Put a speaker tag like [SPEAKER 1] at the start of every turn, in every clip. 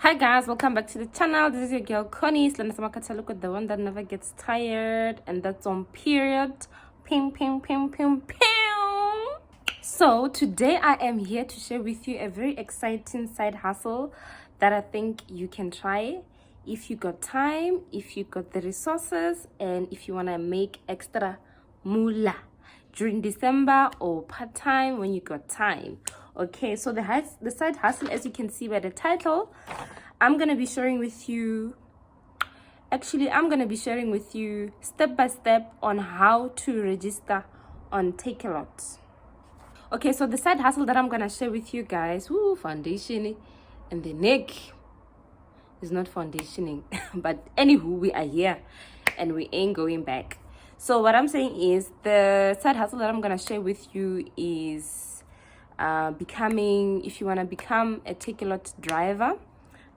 [SPEAKER 1] Hi guys, welcome back to the channel. This is your girl Connie, Takealot, the one that never gets tired, and that's on period. Pim pim pim pim pim. So today I am here to share with you a very exciting side hustle that I think you can try if you got time, if you got the resources, and if you want to make extra moolah during December or part-time when you got time. Okay, so the side hustle, as you can see by the title, I'm gonna be sharing with you step by step on how to register on Takealot. Okay, so the side hustle that I'm gonna share with you guys, foundation and the neck is not foundationing but anywho, we are here and we ain't going back. So what I'm saying is the side hustle that I'm gonna share with you is if you want to become a Takealot driver.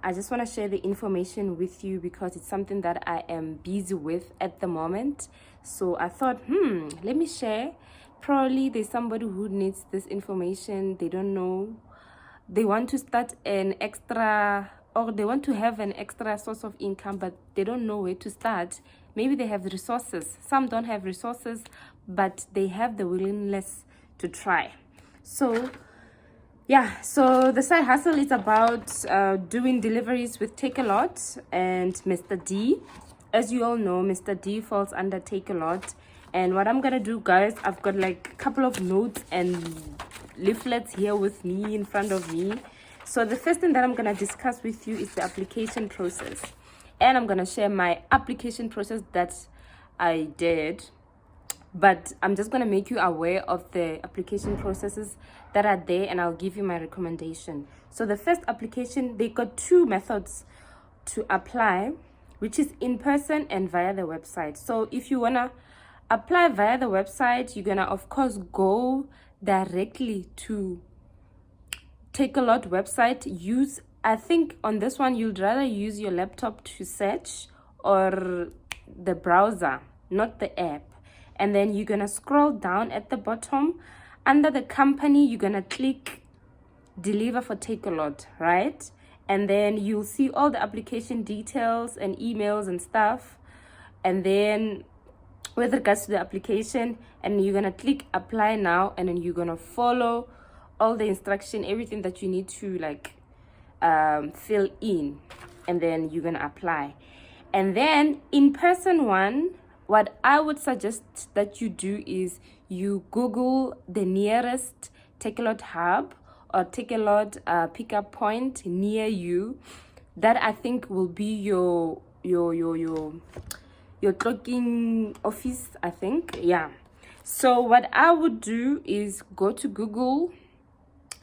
[SPEAKER 1] I just want to share the information with you because it's something that I am busy with at the moment. So I thought, let me share. Probably there's somebody who needs this information. They don't know. They want to start an extra, or they want to have an extra source of income, but they don't know where to start. Maybe they have the resources. Some don't have resources, but they have the willingness to try. So yeah, so the side hustle is about doing deliveries with Takealot and Mr. D. As you all know, Mr. D falls under Takealot. And what I'm gonna do, guys, I've got like a couple of notes and leaflets here with me in front of me. So the first thing that I'm gonna discuss with you is the application process, and I'm gonna share my application process that I did, but I'm just gonna make you aware of the application processes that are there, and I'll give you my recommendation. So the first application, they got two methods to apply, which is in person and via the website. So if you wanna apply via the website, you're gonna of course go directly to Takealot website. I think on this one you'd rather use your laptop to search or the browser, not the app. And then you're gonna scroll down at the bottom under the company. You're gonna click deliver for Takealot, right? And then you'll see all the application details and emails and stuff. And then with regards to the application, and you're gonna click apply now, and then you're gonna follow all the instruction, everything that you need to fill in, and then you're gonna apply. And then in person one, what I would suggest that you do is you Google the nearest Takealot hub or Takealot pickup point near you. That I think will be your clocking office, I think. Yeah. So what I would do is go to Google,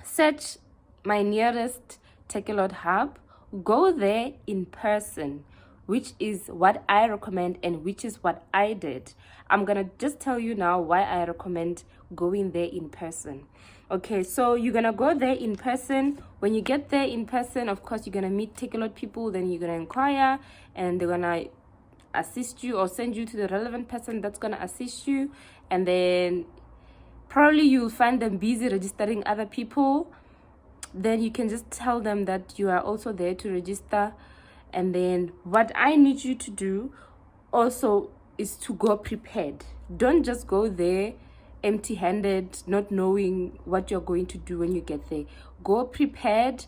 [SPEAKER 1] search my nearest Takealot hub, go there in person, which is what I recommend and which is what I did. I'm gonna just tell you now why I recommend going there in person. Okay, so you're gonna go there in person. When you get there in person, of course, you're gonna meet Takealot people, then you're gonna inquire, and they're gonna assist you or send you to the relevant person that's gonna assist you. And then probably you'll find them busy registering other people. Then you can just tell them that you are also there to register. And then what I need you to do also is to go prepared. Don't just go there empty-handed, not knowing what you're going to do when you get there. Go prepared.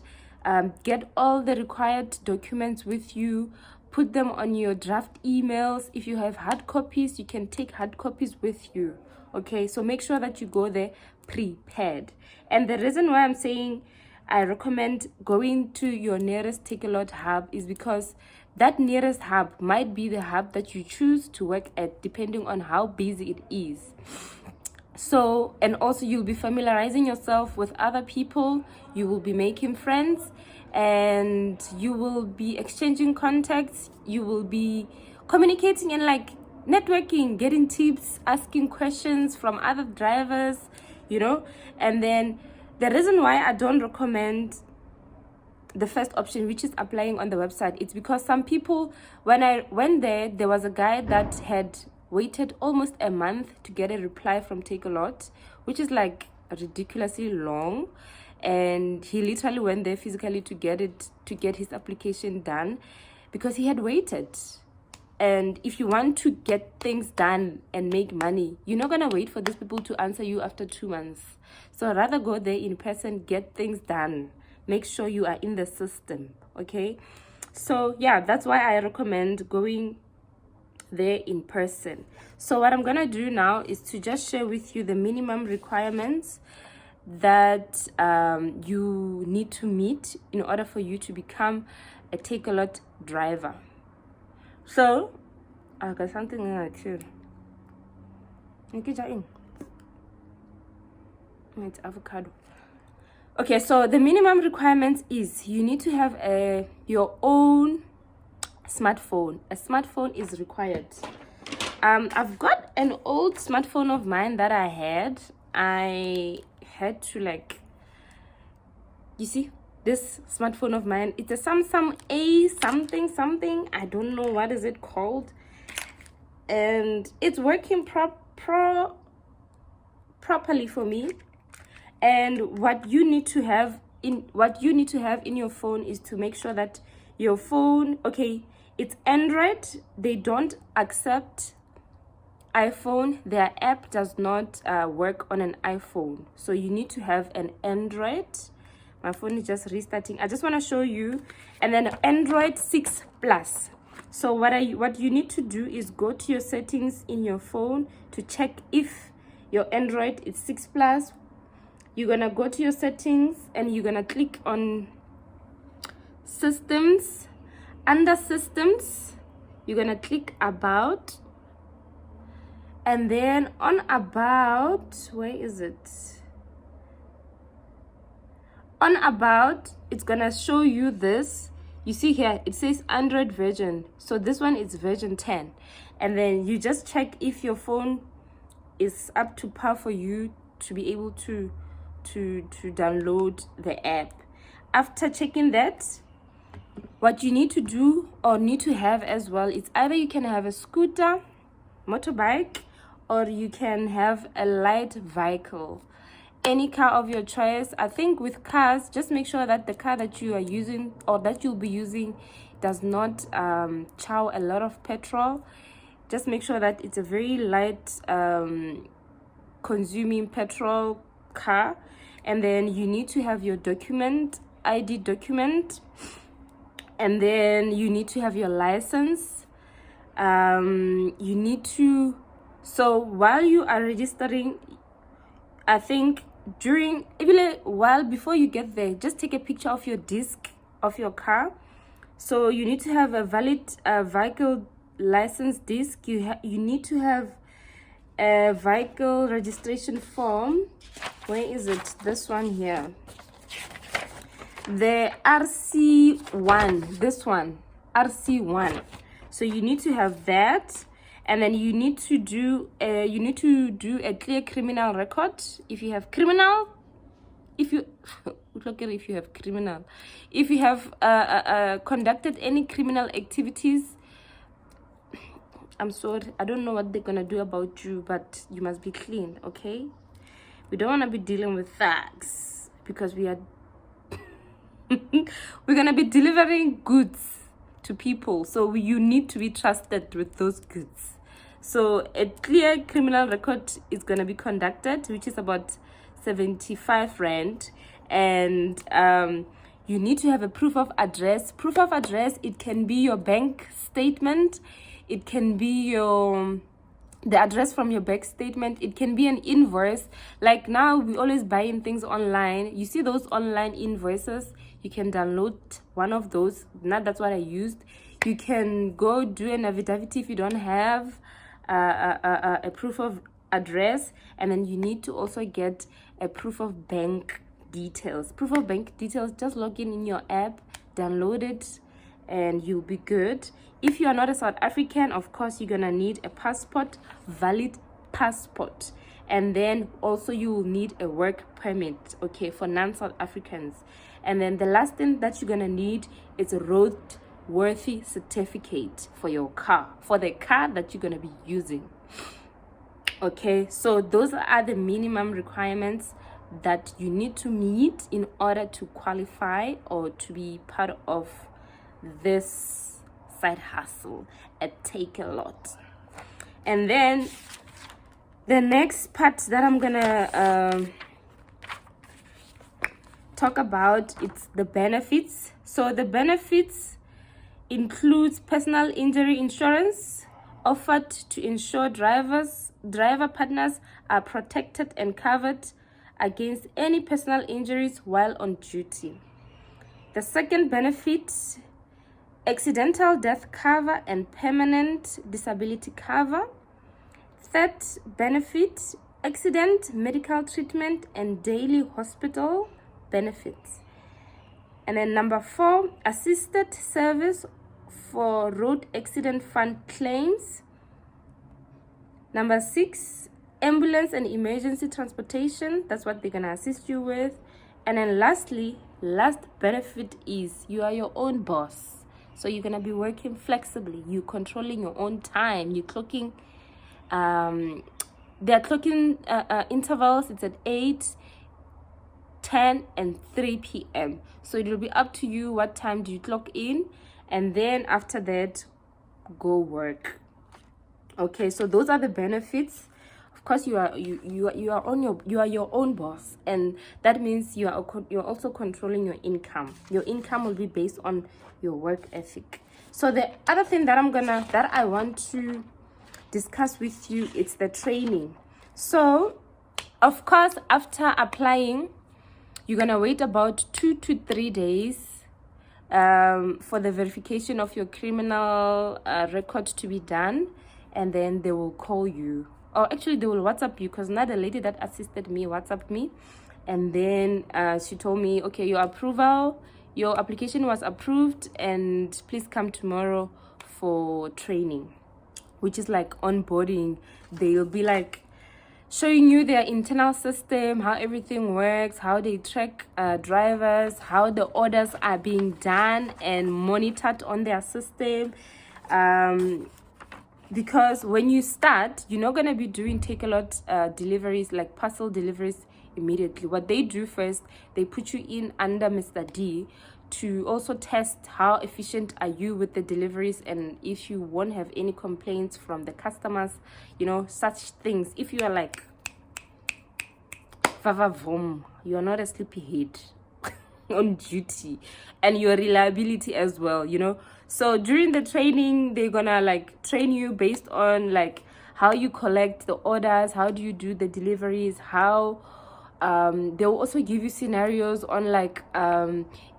[SPEAKER 1] Get all the required documents with you. Put them on your draft emails. If you have hard copies, you can take hard copies with you. Okay, so make sure that you go there prepared. And the reason why I'm saying I recommend going to your nearest Takealot hub is because that nearest hub might be the hub that you choose to work at, depending on how busy it is. So, and also you'll be familiarizing yourself with other people, you will be making friends, and you will be exchanging contacts, you will be communicating and networking, getting tips, asking questions from other drivers, and then the reason why I don't recommend the first option, which is applying on the website, it's because some people, when I went there was a guy that had waited almost a month to get a reply from Takealot, which is ridiculously long. and he literally went there physically to get his application done because he had waited. And if you want to get things done and make money, you're not gonna wait for these people to answer you after 2 months. So rather go there in person, get things done, make sure you are in the system. Okay, so yeah, that's why I recommend going there in person. So what I'm gonna do now is to just share with you the minimum requirements that you need to meet in order for you to become a Takealot driver. So I got something like you. It's avocado. Okay, so the minimum requirements is you need to have your own smartphone. A smartphone is required. I've got an old smartphone of mine that I had to, like, you see this smartphone of mine, it's a Samsung A something, I don't know what is it called, and it's working properly for me. And what you need to have in your phone is to make sure that your phone, okay, it's Android. They don't accept iPhone. Their app does not work on an iPhone, so you need to have an Android. My phone is just restarting. I just want to show you. And then Android 6 Plus. So what you need to do is go to your settings in your phone to check if your Android is 6 Plus. You're gonna go to your settings and you're gonna click on systems. Under systems, you're gonna click about, and then on about, where is it? On about, it's gonna show you this. You see here, it says Android version. So this one is version 10. And then you just check if your phone is up to par for you to be able to download the app. After checking that, what you need to do or need to have as well, it's either you can have a scooter, motorbike, or you can have a light vehicle, any car of your choice. I think with cars, just make sure that the car that you are using or that you'll be using does not chow a lot of petrol. Just make sure that it's a very light consuming petrol car. And then you need to have your ID document, and then you need to have your license. You need to, so while you are registering, I think before you get there, just take a picture of your disc of your car. So you need to have a valid vehicle license disc. You need to have a vehicle registration form. Where is it? This one here, the RC1, this one, RC1. So you need to have that, and then you need to do a clear criminal record. If you have criminal, if you have conducted any criminal activities, I'm sorry, I don't know what they're gonna do about you, but you must be clean. Okay, we don't want to be dealing with thugs because we're gonna be delivering goods to people, so you need to be trusted with those goods. So a clear criminal record is gonna be conducted, which is about 75 rand, and you need to have a proof of address. Proof of address, it can be your bank statement, it can be the address from your bank statement, it can be an invoice. Like now we always buying things online, you see those online invoices, you can download one of those. Now that's what I used. You can go do an affidavit if you don't have a proof of address, and then you need to also get a proof of bank details. Proof of bank details, just log in your app, download it, and you'll be good. If you are not a South African, of course you're gonna need a passport, valid passport, and then also you will need a work permit, okay, for non-South Africans. And then the last thing that you're gonna need is a roadworthy certificate for your car, for the car that you're gonna be using. Okay, so those are the minimum requirements that you need to meet in order to qualify or to be part of this side hustle at Takealot. And then the next part that I'm gonna talk about, it's the benefits. So the benefits includes personal injury insurance offered to ensure driver partners are protected and covered against any personal injuries while on duty. The second benefit, accidental death cover and permanent disability cover. Third benefit, accident medical treatment and daily hospital benefits. And then number 4, assisted service for road accident fund claims. Number 6, ambulance and emergency transportation. That's what they're gonna assist you with. And then lastly, last benefit is you are your own boss. So you're gonna be working flexibly. You're controlling your own time. You're clocking they're clocking intervals. It's at 8, 10 and 3 p.m. So it will be up to you what time do you clock in, and then after that go work. Okay, so those are the benefits. Of course, you are your own boss, and that means you're also controlling your income. Your income will be based on your work ethic. So the other thing that I want to discuss with you, it's the training. So of course, after applying, you're gonna wait about 2 to 3 days for the verification of your criminal record to be done, and then they will call you, or actually they will WhatsApp you, because now the lady that assisted me WhatsApped me, and then she told me, okay, your application was approved, and please come tomorrow for training, which is like onboarding. They'll be like showing you their internal system, how everything works, how they track drivers, how the orders are being done and monitored on their system. Because when you start, you're not going to be doing Takealot deliveries, like parcel deliveries immediately. What they do first, they put you in under Mr. D to also test how efficient are you with the deliveries, and if you won't have any complaints from the customers, such things. If you are like you are not a sleepyhead on duty, and your reliability as well, so during the training, they're gonna like train you based on like how you collect the orders, how do you do the deliveries, how they will also give you scenarios on like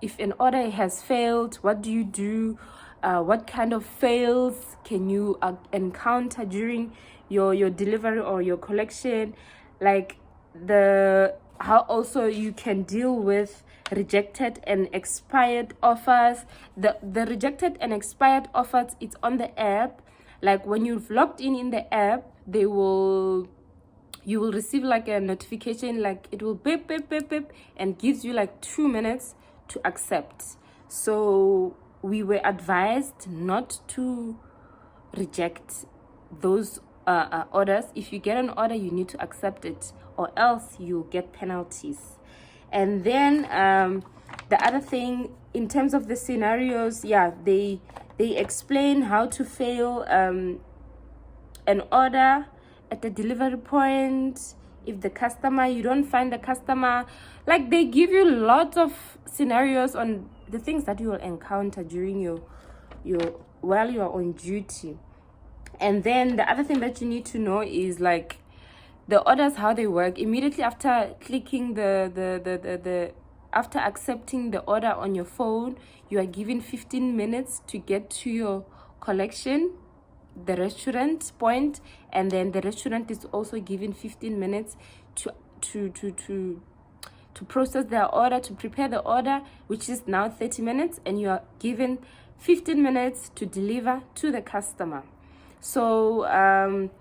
[SPEAKER 1] if an order has failed, what do you do, what kind of fails can you encounter during your delivery or your collection, like how also you can deal with rejected and expired offers. The rejected and expired offers, it's on the app. Like when you've logged in the app, you will receive like a notification, like it will beep beep beep beep, and gives you like 2 minutes to accept. So we were advised not to reject those orders. If you get an order, you need to accept it, or else you'll get penalties. And then the other thing, in terms of the scenarios, they explain how to fail an order at the delivery point. If you don't find the customer, like they give you lots of scenarios on the things that you will encounter during while you are on duty. And then the other thing that you need to know is like the orders, how they work. Immediately after clicking after accepting the order on your phone, you are given 15 minutes to get to your collection, the restaurant point, and then the restaurant is also given 15 minutes to process their order, to prepare the order, which is now 30 minutes, and you are given 15 minutes to deliver to the customer. So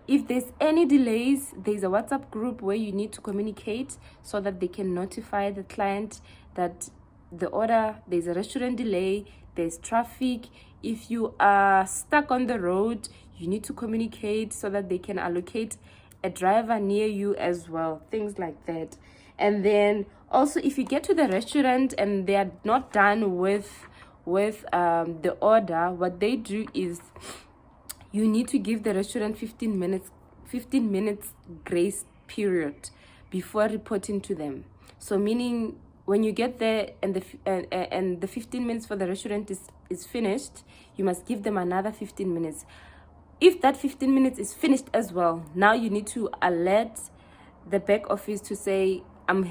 [SPEAKER 1] if there's any delays, there's a WhatsApp group where you need to communicate so that they can notify the client that there's a restaurant delay, there's traffic. If you are stuck on the road, you need to communicate so that they can allocate a driver near you as well, things like that. And then also, if you get to the restaurant and they are not done with the order, what they do is you need to give the restaurant 15 minutes grace period before reporting to them. So meaning when you get there and the 15 minutes for the restaurant is finished, you must give them another 15 minutes. If that 15 minutes is finished as well, now you need to alert the back office to say, I'm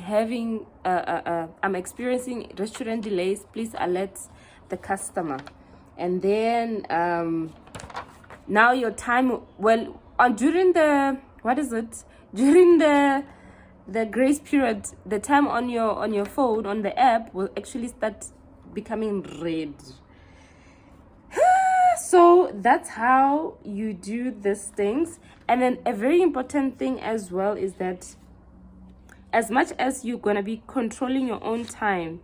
[SPEAKER 1] experiencing restaurant delays, please alert the customer. And then now your time, well, during the grace period, the time on your phone, on the app, will actually start becoming red. So that's how you do these things. And then a very important thing as well is that as much as you're gonna be controlling your own time,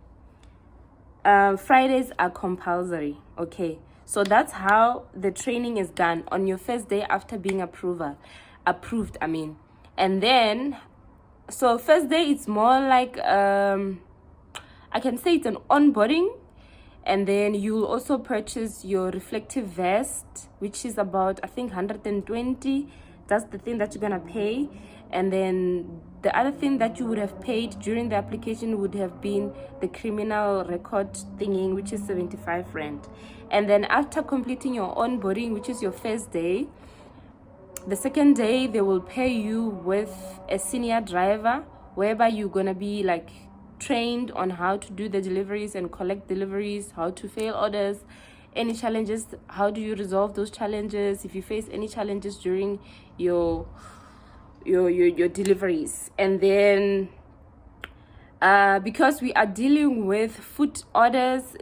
[SPEAKER 1] Fridays are compulsory. Okay, so that's how the training is done on your first day after being approved. And then, so first day it's more like I can say it's an onboarding. And then you'll also purchase your reflective vest, which is about, I think, 120. That's the thing that you're gonna pay. And then the other thing that you would have paid during the application would have been the criminal record thingy, which is 75 rand. And then after completing your onboarding, which is your first day, the second day they will pair you with a senior driver, whereby you're gonna be like trained on how to do the deliveries and collect deliveries, how to fail orders, any challenges, how do you resolve those challenges if you face any challenges during your deliveries. And then because we are dealing with food orders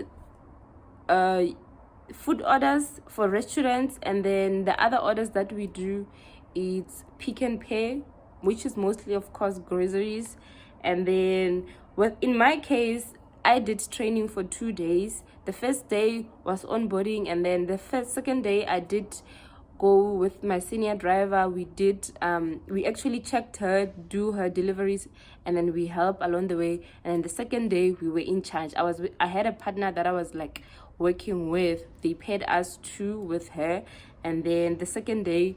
[SPEAKER 1] for restaurants, and then the other orders that we do is pick and pay, which is mostly, of course, groceries. And then in my case, I did training for 2 days. The first day was onboarding, and then the second day I did go with my senior driver. We actually checked her, do her deliveries, and then we help along the way. And then the second day we were in charge. I had a partner that I was like working with. They paid us 2 with her, and then the second day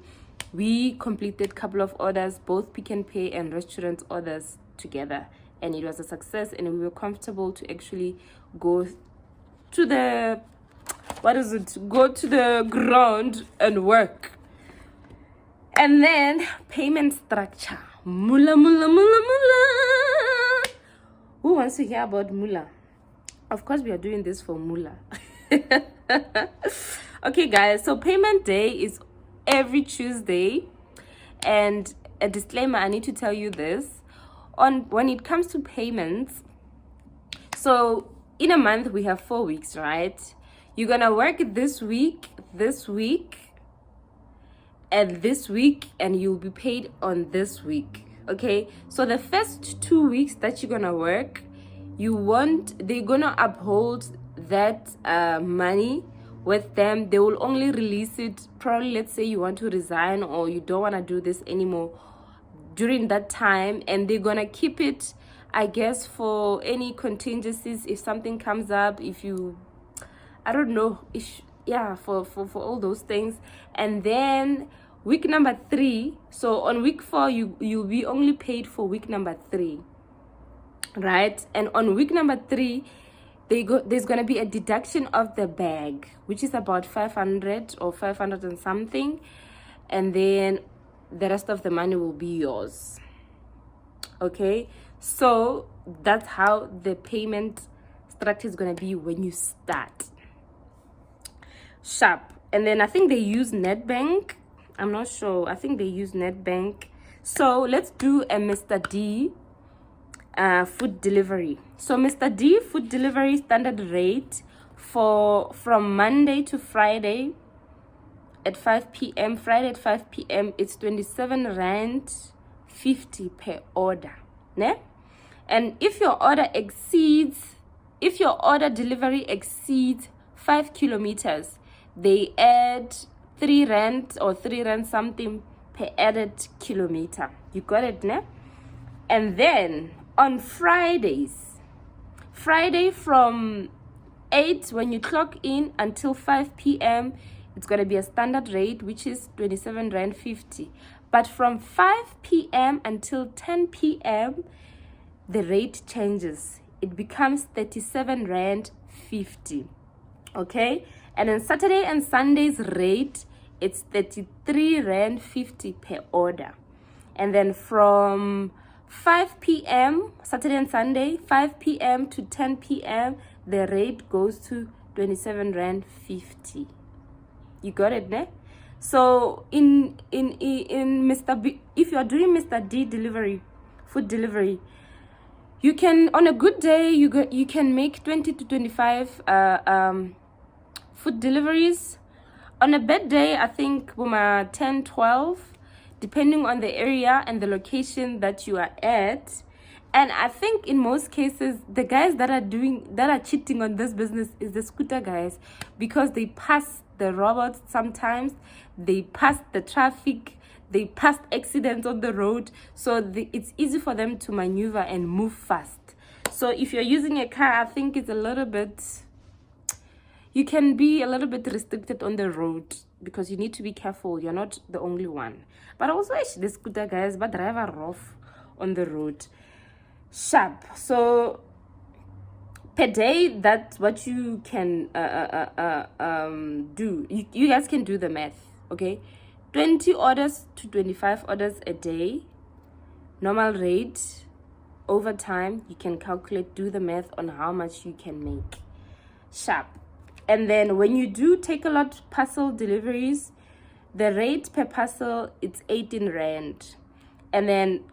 [SPEAKER 1] we completed a couple of orders, both pick and pay and restaurant orders together, and it was a success. And we were comfortable to actually go to the ground and work. And then payment structure, mula. Who wants to hear about mula? Of course we are doing this for mula. Okay guys, so payment day is every Tuesday. And a disclaimer, I need to tell you this, when it comes to payments, so in a month we have 4 weeks, right? You're gonna work this week, and this week, and you'll be paid on this week. Okay, so the first 2 weeks that you're gonna work, they're gonna uphold that money with them. They will only release it probably, let's say you want to resign or you don't want to do this anymore during that time, and they're gonna keep it, I guess, for any contingencies if something comes up, if you, I don't know, for all those things. And then week number 3, so on week 4 you'll be only paid for week number 3, right? And on week number 3 there's gonna be a deduction of the bag, which is about 500 or 500 and something, and then the rest of the money will be yours. Okay, so that's how the payment structure is gonna be when you start. Sharp. And then I think they use NetBank. I'm not sure. I think they use NetBank. So let's do a Mr. D food delivery. So Mr. D food delivery standard rate from Monday to Friday at 5 p.m. Friday at 5 p.m. it's 27 rand 50 per order, ne? And if your order delivery exceeds 5 kilometers, they add 3 rand or 3 rand something per added kilometer. You got it, ne? And then on Fridays, Friday from 8 when you clock in until 5 p.m. it's going to be a standard rate, which is 27 rand 50. But from 5 p.m. until 10 p.m. the rate changes. It becomes 37 rand 50. Okay, and on Saturday and Sunday's rate, it's 33 rand 50 per order. And then from 5 p.m. Saturday and Sunday, 5 p.m. to 10 p.m. the rate goes to 27 rand 50. You got it, ne? So in Mr. B, if you are doing Mr. D delivery, food delivery, you can, on a good day, you can make 20 to 25 food deliveries. On a bad day, I think 10, 12, depending on the area and the location that you are at. And I think in most cases, the guys that are cheating on this business is the scooter guys, because they pass the robots sometimes, they pass the traffic, they pass accidents on the road, so it's easy for them to maneuver and move fast. So if you're using a car, I think it's a little bit, you can be a little bit restricted on the road because you need to be careful. You're not the only one. But also the scooter guys, but drive rough on the road. Sharp. So per day, that's what you can do. You guys can do the math, okay? 20 orders to 25 orders a day, normal rate. Over time, you can calculate, do the math on how much you can make. Sharp. And then when you do Takealot parcel deliveries, the rate per parcel, it's 18 rand. And then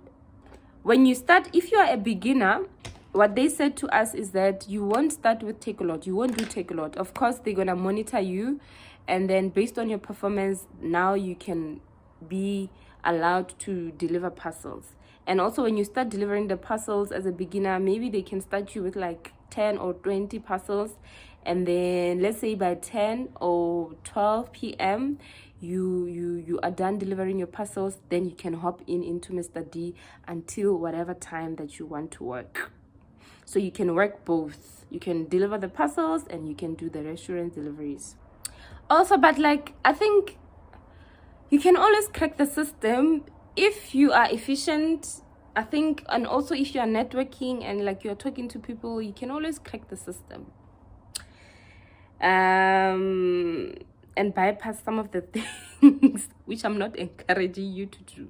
[SPEAKER 1] when you start, if you are a beginner, what they said to us is that you won't start with Takealot. You won't do Takealot. Of course, they're going to monitor you. And then based on your performance, now you can be allowed to deliver parcels. And also when you start delivering the parcels as a beginner, maybe they can start you with like 10 or 20 parcels. And then let's say by 10 or 12 p.m., you are done delivering your parcels. Then you can hop into Mr. D until whatever time that you want to work. So you can work both. You can deliver the parcels and you can do the restaurant deliveries. Also, but like, I think you can always crack the system if you are efficient. I think, and also if you are networking and like you're talking to people, you can always crack the system. And bypass some of the things which I'm not encouraging you to do.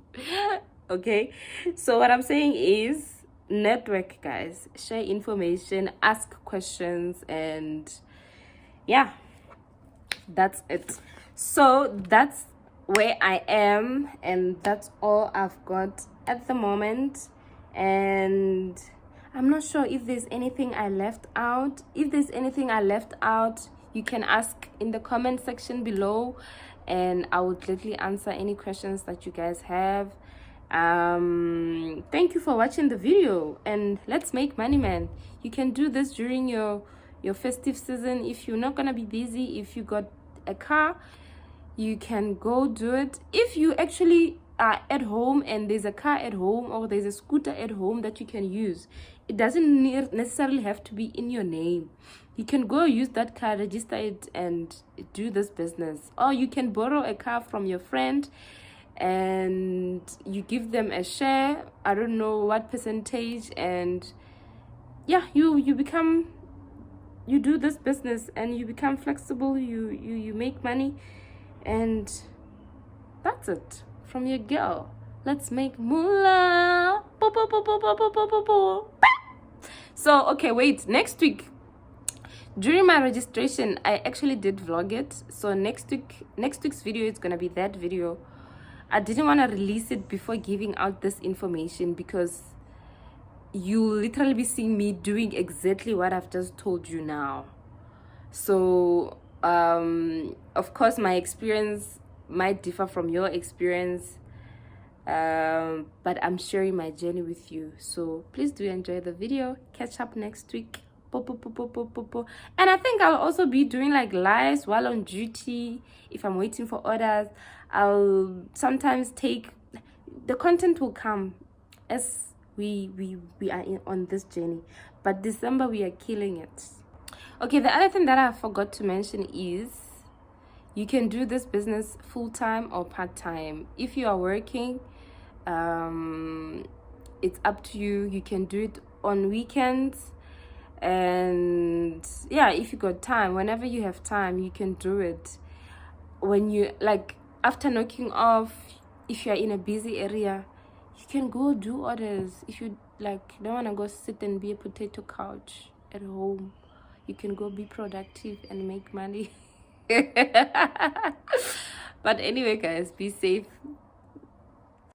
[SPEAKER 1] Okay, so what I'm saying is network, guys, share information, ask questions, and yeah, that's it. So that's where I am, and that's all I've got at the moment. And I'm not sure if there's anything I left out. If there's anything I left out, you can ask in the comment section below, and I will gladly answer any questions that you guys have. Thank you for watching the video, and let's make money, man. You can do this during your festive season. If you're not gonna be busy, if you got a car, you can go do it. If you actually are at home and there's a car at home or there's a scooter at home that you can use, it doesn't necessarily have to be in your name. You can go use that car, register it, and do this business. Or you can borrow a car from your friend and you give them a share, I don't know what percentage, and yeah, you do this business and you become flexible, you make money, and that's it from your girl. Let's make moolah. So okay, wait, next week during my registration, I actually did vlog it. So next week's video is gonna be that video. I didn't want to release it before giving out this information because you'll literally be seeing me doing exactly what I've just told you now. So of course my experience might differ from your experience, but I'm sharing my journey with you. So please do enjoy the video. Catch up next week. And I think I'll also be doing like lives while on duty. If I'm waiting for orders, I'll sometimes take the content will come as we are on this journey. But December, we are killing it. Okay, the other thing that I forgot to mention is you can do this business full-time or part-time. If you are working, it's up to you. You can do it on weekends, and yeah, if you got time, whenever you have time, you can do it. When you, like, after knocking off, if you're in a busy area, you can go do orders. If you like don't want to go sit and be a potato couch at home, you can go be productive and make money. But anyway, guys, be safe.